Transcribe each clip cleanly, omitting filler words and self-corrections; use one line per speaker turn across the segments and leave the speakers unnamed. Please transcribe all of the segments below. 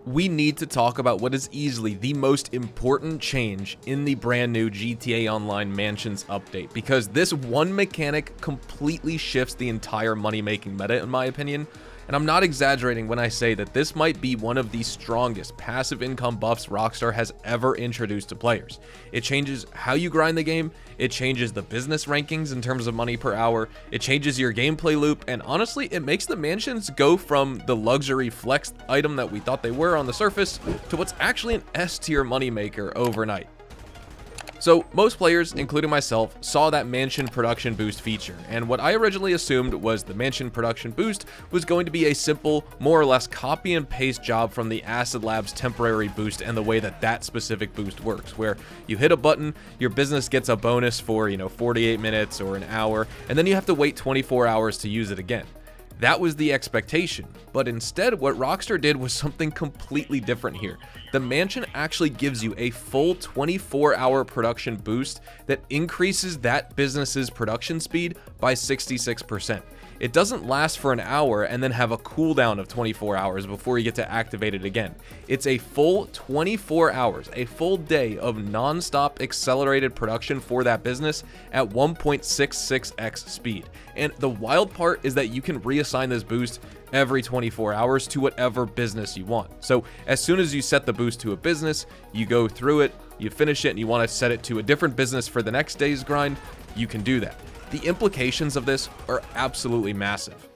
we need to talk about what is easily the most important change in the brand new GTA Online Mansions update, because this one mechanic completely shifts the entire money-making meta, in my opinion. And I'm not exaggerating when I say that this might be one of the strongest passive income buffs Rockstar has ever introduced to players. It changes how you grind the game, it changes the business rankings in terms of money per hour, it changes your gameplay loop, and honestly, it makes the mansions go from the luxury flex item that we thought they were on the surface to what's actually an S-tier moneymaker overnight. So most players, including myself, saw that mansion production boost feature, and what I originally assumed was the mansion production boost was going to be a simple, more or less copy and paste job from the Acid Labs temporary boost and the way that that specific boost works, where you hit a button, your business gets a bonus for, 48 minutes or an hour, and then you have to wait 24 hours to use it again. That was the expectation, but instead what Rockstar did was something completely different here. The mansion actually gives you a full 24-hour production boost that increases that business's production speed by 66%. It doesn't last for an hour and then have a cooldown of 24 hours before you get to activate it again. It's a full 24 hours, a full day of non-stop accelerated production for that business at 1.66x speed. And the wild part is that you can reassign this boost every 24 hours to whatever business you want. So as soon as you set the boost to a business, you go through it, you finish it, and you want to set it to a different business for the next day's grind, you can do that. The implications of this are absolutely massive.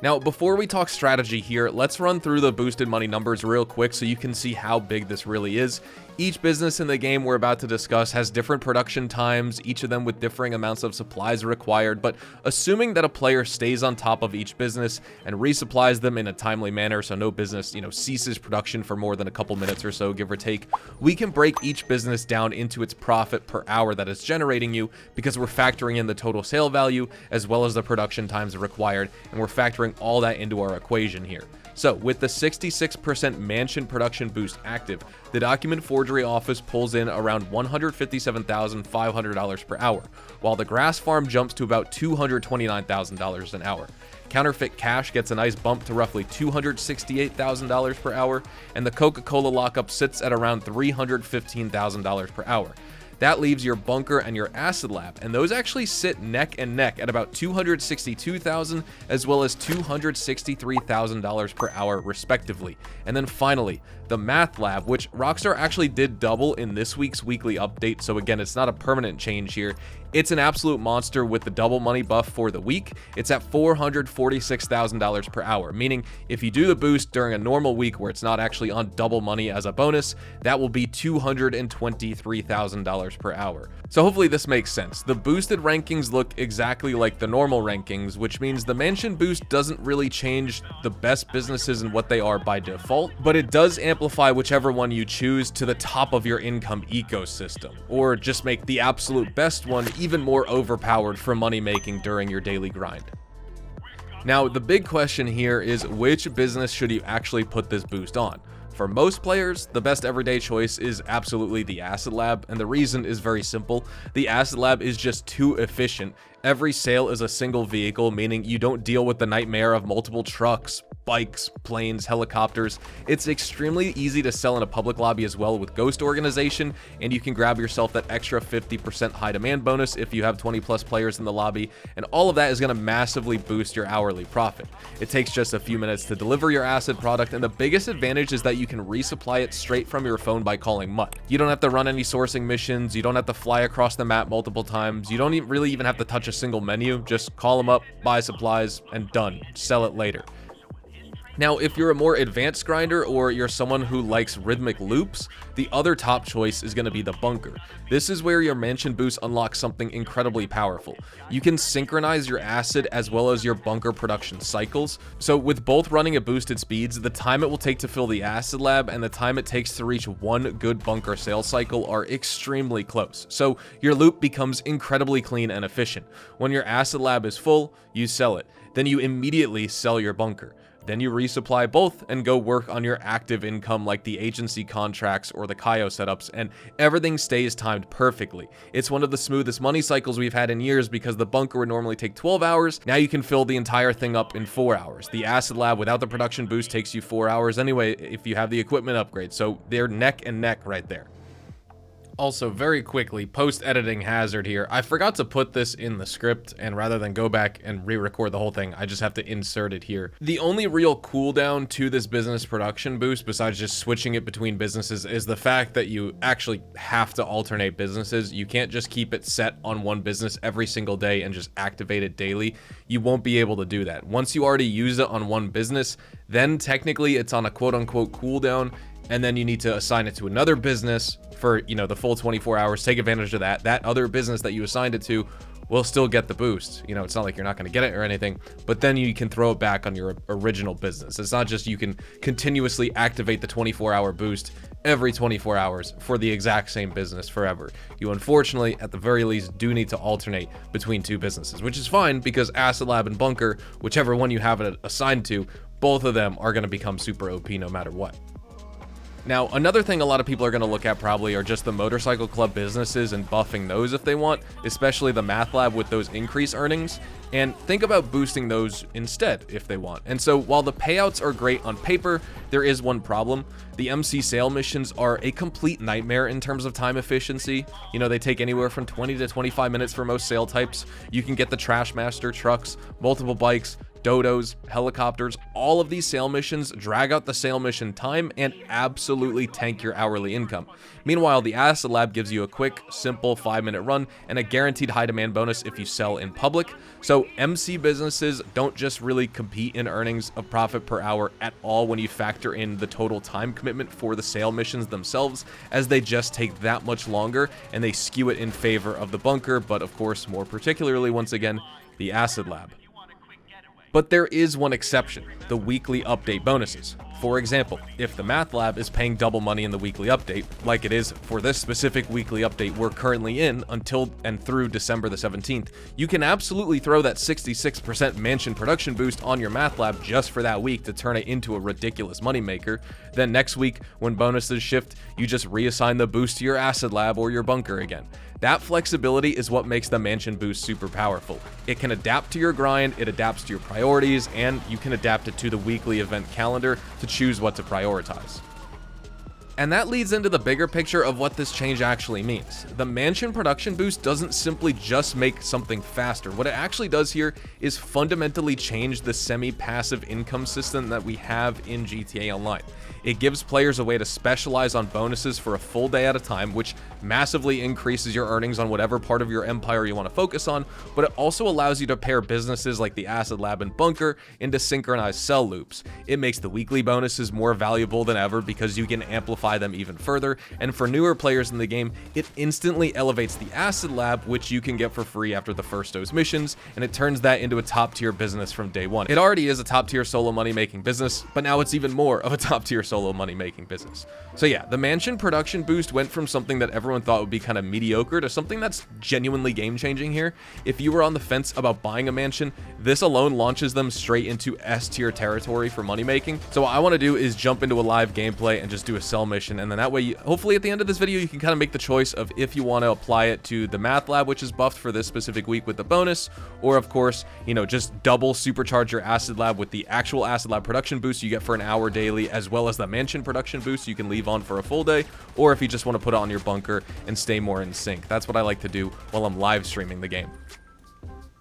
Now, before we talk strategy here, let's run through the boosted money numbers real quick so you can see how big this really is. Each business in the game we're about to discuss has different production times, each of them with differing amounts of supplies required, but assuming that a player stays on top of each business and resupplies them in a timely manner so no business, ceases production for more than a couple minutes or so, give or take, we can break each business down into its profit per hour that it's generating you, because we're factoring in the total sale value as well as the production times required, and we're factoring all that into our equation here. So, with the 66% mansion production boost active, the document forgery office pulls in around $157,500 per hour, while the grass farm jumps to about $229,000 an hour. Counterfeit cash gets a nice bump to roughly $268,000 per hour, and the Coca-Cola lockup sits at around $315,000 per hour. That leaves your bunker and your acid lab, and those actually sit neck and neck at about $262,000 as well as $263,000 per hour respectively. And then finally, the math lab, which Rockstar actually did double in this week's weekly update, so again, it's not a permanent change here. It's an absolute monster with the double money buff for the week. It's at $446,000 per hour, meaning if you do the boost during a normal week where it's not actually on double money as a bonus, that will be $223,000 per hour. So hopefully this makes sense. The boosted rankings look exactly like the normal rankings, which means the mansion boost doesn't really change the best businesses and what they are by default, but it does amplify whichever one you choose to the top of your income ecosystem, or just make the absolute best one even more overpowered for money making during your daily grind. Now, the big question here is, which business should you actually put this boost on? For most players, the best everyday choice is absolutely the Acid Lab, and the reason is very simple. The Acid Lab is just too efficient. Every sale is a single vehicle, meaning you don't deal with the nightmare of multiple trucks, bikes, planes, helicopters. It's extremely easy to sell in a public lobby as well with Ghost Organization, and you can grab yourself that extra 50% high demand bonus if you have 20 plus players in the lobby, and all of that is going to massively boost your hourly profit. It takes just a few minutes to deliver your acid product, and the biggest advantage is that you can resupply it straight from your phone by calling Mutt. You don't have to run any sourcing missions, you don't have to fly across the map multiple times, you don't really even have to touch a single menu. Just call them up, buy supplies, and done. Sell it later. Now, if you're a more advanced grinder or you're someone who likes rhythmic loops, the other top choice is going to be the bunker. This is where your mansion boost unlocks something incredibly powerful. You can synchronize your acid as well as your bunker production cycles. So with both running at boosted speeds, the time it will take to fill the acid lab and the time it takes to reach one good bunker sales cycle are extremely close. So your loop becomes incredibly clean and efficient. When your acid lab is full, you sell it. Then you immediately sell your bunker. then you resupply both and go work on your active income like the agency contracts or the Kaio setups, and everything stays timed perfectly. It's one of the smoothest money cycles we've had in years because the bunker would normally take 12 hours. Now you can fill the entire thing up in 4 hours. The acid lab without the production boost takes you 4 hours anyway if you have the equipment upgrade, so they're neck and neck right there. Also, very quickly, post-editing hazard here. I forgot to put this in the script, and rather than go back and re-record the whole thing, I just have to insert it here. The only real cooldown to this business production boost, besides just switching it between businesses, is the fact that you actually have to alternate businesses. You can't just keep it set on one business every single day and just activate it daily. You won't be able to do that. Once you already use it on one business, then technically it's on a quote-unquote cooldown, and then you need to assign it to another business for, you know, the full 24 hours. Take advantage of that. That other business that you assigned it to will still get the boost. You know, it's not like you're not going to get it or anything, but then you can throw it back on your original business. It's not just you can continuously activate the 24-hour boost every 24 hours for the exact same business forever. You unfortunately, at the very least, do need to alternate between two businesses, which is fine because Acid Lab and Bunker, whichever one you have it assigned to, both of them are going to become super OP no matter what. Now, another thing a lot of people are going to look at probably are just the motorcycle club businesses and buffing those if they want, especially the math lab with those increased earnings, and think about boosting those instead if they want. And so while the payouts are great on paper, there is one problem. The MC sale missions are a complete nightmare in terms of time efficiency. You know, they take anywhere from 20 to 25 minutes for most sale types. You can get the Trash Master trucks, multiple bikes, dodos, helicopters. All of these sale missions drag out the sale mission time and absolutely tank your hourly income. Meanwhile, the Acid Lab gives you a quick, simple 5-minute run and a guaranteed high demand bonus if you sell in public. So MC businesses don't just really compete in earnings of profit per hour at all when you factor in the total time commitment for the sale missions themselves, as they just take that much longer and they skew it in favor of the bunker, but of course, more particularly, once again, the Acid Lab. But there is one exception, the weekly update bonuses. For example, if the Math Lab is paying double money in the weekly update, like it is for this specific weekly update we're currently in until and through December the 17th, you can absolutely throw that 66% mansion production boost on your Math Lab just for that week to turn it into a ridiculous moneymaker. Then next week, when bonuses shift, you just reassign the boost to your Acid Lab or your bunker again. That flexibility is what makes the mansion boost super powerful. It can adapt to your grind, it adapts to your priorities, and you can adapt it to the weekly event calendar to choose what to prioritize. And that leads into the bigger picture of what this change actually means. The mansion production boost doesn't simply just make something faster. What it actually does here is fundamentally change the semi-passive income system that we have in GTA Online. It gives players a way to specialize on bonuses for a full day at a time, which massively increases your earnings on whatever part of your empire you want to focus on, but it also allows you to pair businesses like the Acid Lab and Bunker into synchronized sell loops. It makes the weekly bonuses more valuable than ever because you can amplify them even further, and for newer players in the game, it instantly elevates the Acid Lab, which you can get for free after the first dose missions, and it turns that into a top tier business from day one. It already is a top tier solo money making business, but now it's even more of a top tier solo money making business. So yeah, the mansion production boost went from something that everyone thought would be kind of mediocre to something that's genuinely game changing here. If you were on the fence about buying a mansion, this alone launches them straight into S tier territory for money making. So what I want to do is jump into a live gameplay and just do a sell mission, and then that way, hopefully at the end of this video, you can kind of make the choice of if you want to apply it to the Math Lab, which is buffed for this specific week with the bonus, or of course, you know, just double supercharge your Acid Lab with the actual Acid Lab production boost you get for an hour daily, as well as the mansion production boost you can leave on for a full day, or if you just want to put it on your bunker and stay more in sync. That's what I like to do while I'm live streaming the game.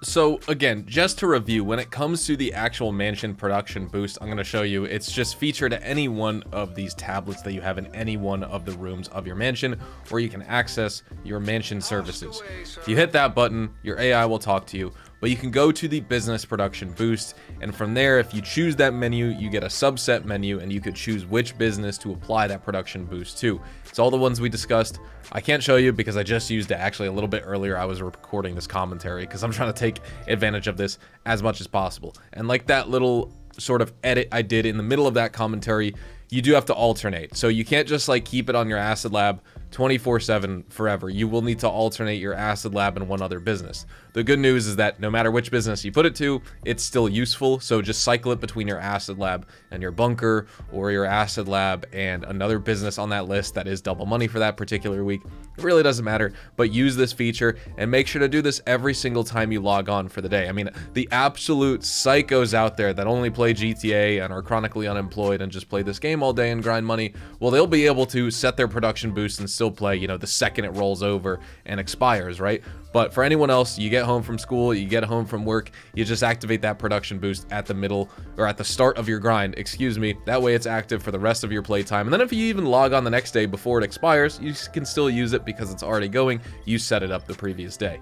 So again, just to review, when it comes to the actual mansion production boost, I'm going to show you it's just featured at any one of these tablets that you have in any one of the rooms of your mansion, where you can access your mansion services. If you hit that button, your AI will talk to you, but you can go to the business production boost, and from there, if you choose that menu, you get a subset menu, and you could choose which business to apply that production boost to. It's all the ones we discussed. I can't show you because I just used it actually a little bit earlier. I was recording this commentary because I'm trying to take advantage of this as much as possible. And like that little sort of edit I did in the middle of that commentary, you do have to alternate. So you can't just like keep it on your Acid Lab 24/7 forever. You will need to alternate your acid lab and one other business. The good news is that no matter which business you put it to, it's still useful. So just cycle it between your acid lab and your bunker, or your acid lab and another business on that list that is double money for that particular week. It really doesn't matter, but use this feature and make sure to do this every single time you log on for the day. I mean, the absolute psychos out there that only play GTA and are chronically unemployed and just play this game all day and grind money, well, they'll be able to set their production boost and still play, you know, the second it rolls over and expires, right? But for anyone else, you get home from school, you get home from work, you just activate that production boost at the middle, or at the start of your grind, excuse me. That way it's active for the rest of your playtime. And then if you even log on the next day before it expires, you can still use it because it's already going. You set it up the previous day.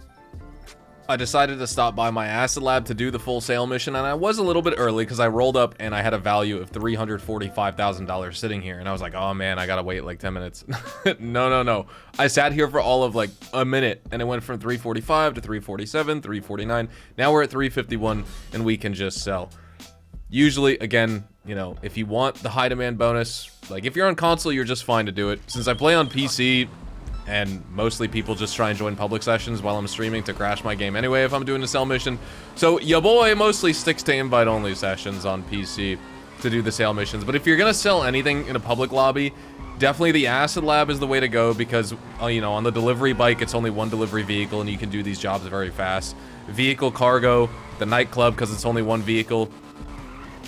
I decided to stop by my acid lab to do the full sale mission, and I was a little bit early because I rolled up and I had a value of $345,000 sitting here, and I was like, oh man, I gotta wait like 10 minutes. No. I sat here for all of like a minute, and it went from 345 to 347, 349. Now we're at 351, and we can just sell. Usually, again, you know, if you want the high demand bonus, like if you're on console, you're just fine to do it. Since I play on PC, and mostly people just try and join public sessions while I'm streaming to crash my game anyway if I'm doing a sell mission. So your boy mostly sticks to invite-only sessions on PC to do the sale missions. But if you're gonna sell anything in a public lobby, definitely the acid lab is the way to go because, you know, on the delivery bike, it's only one delivery vehicle and you can do these jobs very fast. Vehicle cargo, the nightclub, because it's only one vehicle.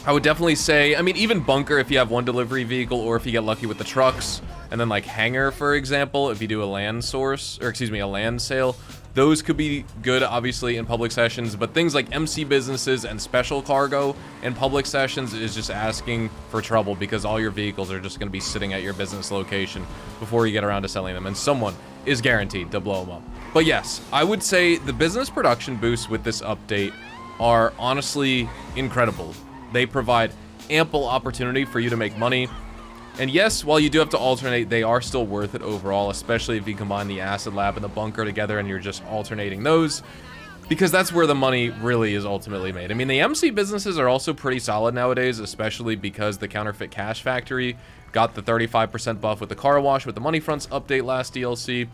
I would definitely say, I mean, even bunker if you have one delivery vehicle, or if you get lucky with the trucks. And then like hangar, for example, if you do a land source, or excuse me, a land sale, those could be good, obviously, in public sessions. But things like MC businesses and special cargo in public sessions is just asking for trouble because all your vehicles are just going to be sitting at your business location before you get around to selling them. And someone is guaranteed to blow them up. But yes, I would say the business production boosts with this update are honestly incredible. They provide ample opportunity for you to make money. And yes, while you do have to alternate, they are still worth it overall, especially if you combine the acid lab and the bunker together and you're just alternating those, because that's where the money really is ultimately made. I mean, the MC businesses are also pretty solid nowadays, especially because the Counterfeit Cash Factory got the 35% buff with the car wash with the Money Fronts update last DLC.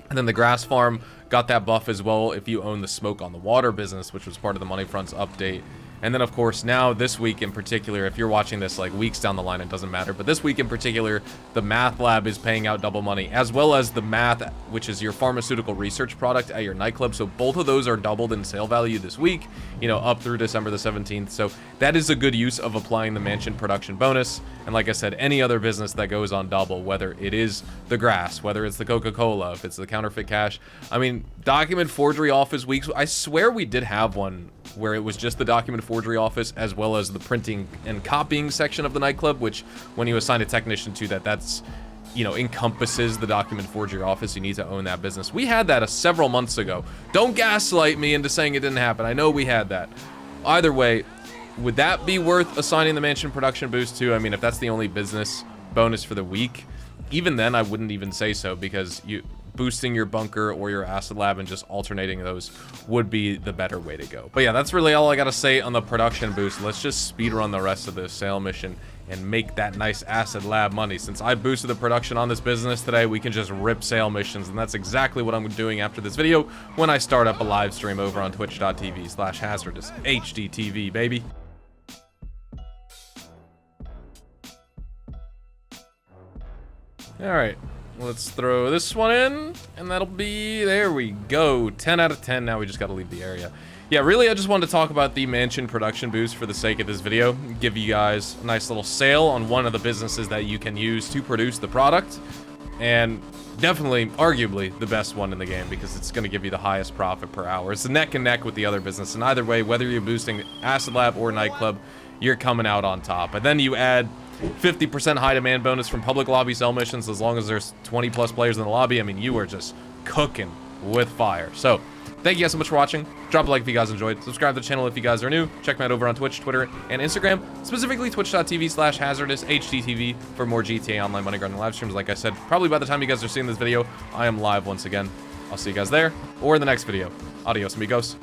And then the Grass Farm got that buff as well if you own the Smoke on the Water business, which was part of the Money Fronts update. And then, of course, now this week in particular, if you're watching this like weeks down the line, it doesn't matter. But this week in particular, the Math Lab is paying out double money, as well as the Math, which is your pharmaceutical research product at your nightclub. So both of those are doubled in sale value this week, you know, up through December the 17th. So that is a good use of applying the mansion production bonus. And like I said, any other business that goes on double, whether it is the grass, whether it's the Coca-Cola, if it's the Counterfeit Cash. I mean, document forgery office weeks. I swear we did have one where it was just the document forgery office as well as the printing and copying section of the nightclub, which when you assign a technician to that's, you know, encompasses the document forgery office. You need to own that business. We had that several months ago. Don't gaslight me into saying it didn't happen. I know we had that. Either way, would that be worth assigning the mansion production boost to? I mean, if that's the only business bonus for the week, even then I wouldn't even say so, because you boosting your bunker or your acid lab and just alternating those would be the better way to go. But yeah, that's really all I gotta say on the production boost. Let's just speedrun the rest of this sale mission and make that nice acid lab money. Since I boosted the production on this business today, we can just rip sale missions, and that's exactly what I'm doing after this video when I start up a live stream over on twitch.tv/hazardoushDTV, baby. All right. Let's throw this one in, and that'll be, there we go, 10 out of 10. Now we just gotta leave the area. Yeah, really, I just wanted to talk about the mansion production boost for the sake of this video. Give you guys a nice little sale on one of the businesses that you can use to produce the product. And definitely, arguably, the best one in the game, because it's gonna give you the highest profit per hour. It's neck and neck with the other business, and either way, whether you're boosting Acid Lab or Nightclub, you're coming out on top. And then you add 50% high demand bonus from public lobby sell missions as long as there's 20 plus players in the lobby. I mean, you are just cooking with fire. So thank you guys so much for watching. Drop a like if you guys enjoyed. Subscribe to the channel if you guys are new. Check me out over on Twitch, Twitter, and Instagram, specifically twitch.tv/hazardoushDTV for more GTA Online money grinding live streams. Like I said, probably by the time you guys are seeing this video, I am live once again. I'll see you guys there or in the next video. Adios, amigos.